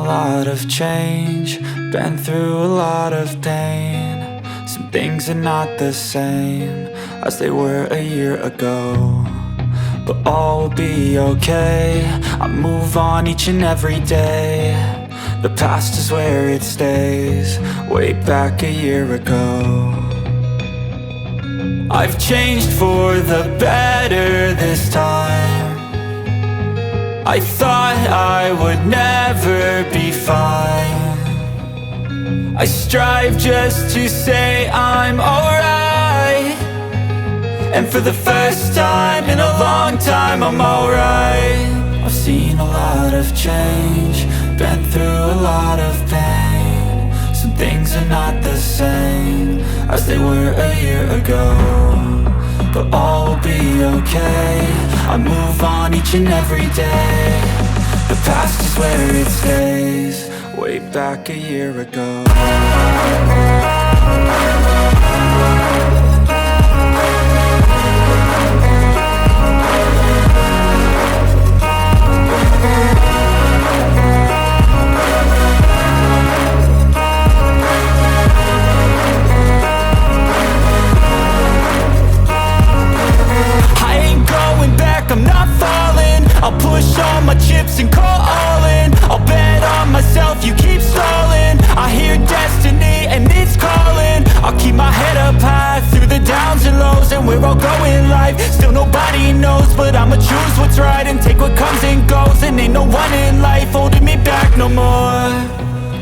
lot of change, been through a lot of pain. Some things are not the same as they were a year ago, but all will be okay. I move on each and every day. The past is where it stays, way back a year ago. I've changed for the better this time. I thought I would never be fine. I strive just to say I'm alright, and for the first time in a long time I'm alright. I've seen a lot of change, been through a lot of pain. Some things are not the same as they were a year ago, but all will be okay. I move on each and every day. The past is where it stays, way back a year ago. I'm not falling, I'll push all my chips and call all in. I'll bet on myself, you keep stalling. I hear destiny and it's calling. I'll keep my head up high through the downs and lows, and we're all going live. Still nobody knows, but I'ma choose what's right and take what comes and goes. And ain't no one in life holding me back no more.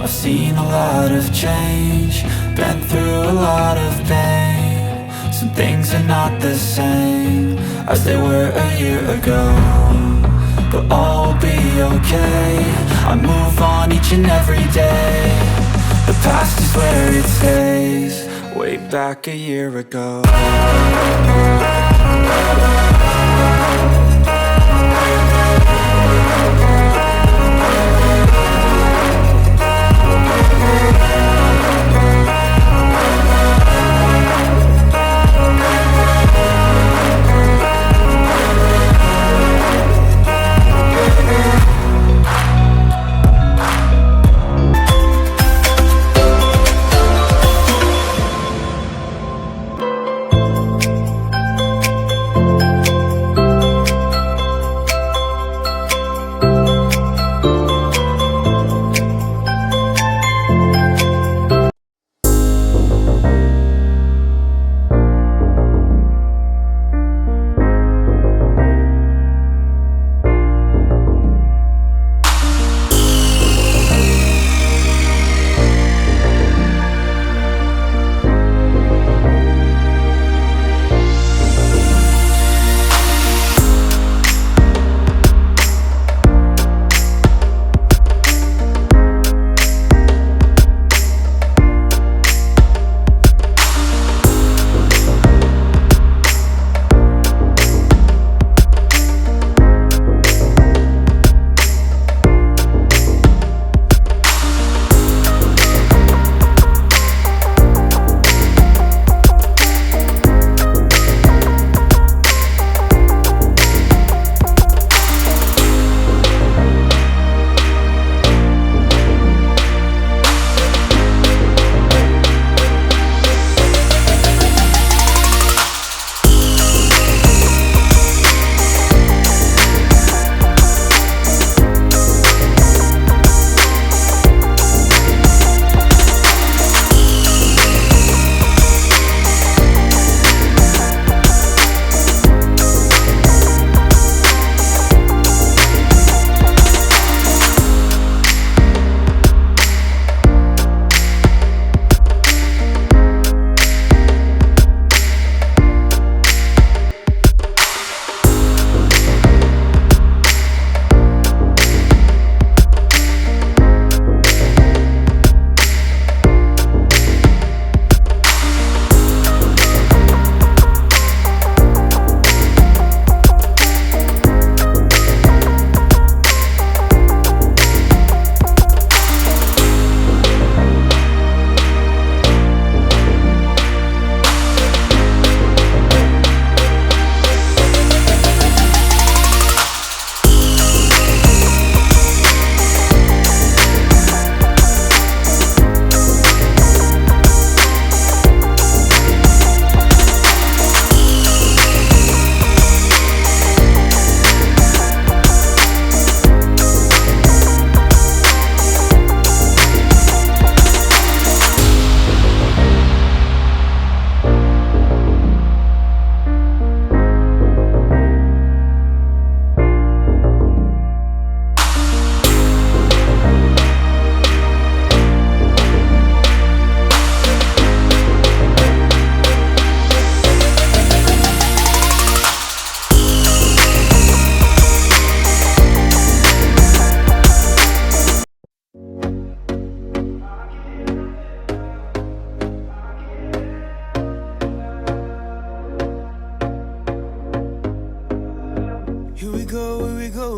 I've seen a lot of change, been through a lot of pain. Some things are not the same as they were a year ago, but all will be okay. I move on each and every day. The past is where it stays, way back a year ago.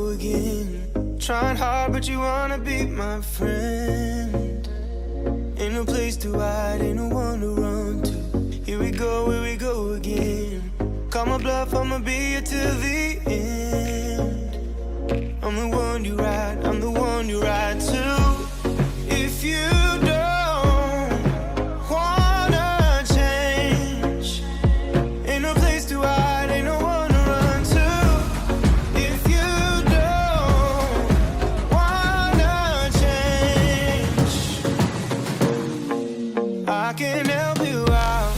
go again. Trying hard, but you wanna be my friend. Ain't no place to hide, ain't no one to run to. Here we go again. Call my bluff, I'ma be here till the end. I'm the one you ride, I'm the one you ride to. If you don't wanna change, ain't no place to hide, ain't no one to run to. If you don't wanna change, I can help you out,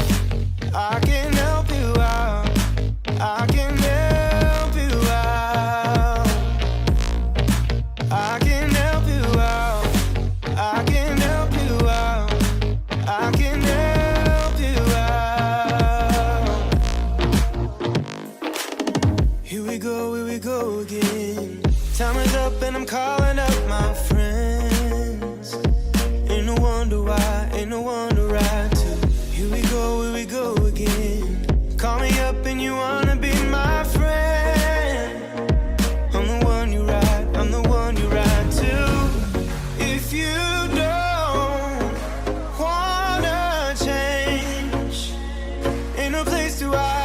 I can help you out, I can help you out, I can help you out, I can help you out, I can help you out. Here we go again. Time is up and I'm calling up my friends. Ain't no wonder why, ain't no one to ride to. Here we go again. Call me up and you wanna be my friend. I'm the one you ride, I'm the one you ride to. If you don't wanna change, ain't no place to hide.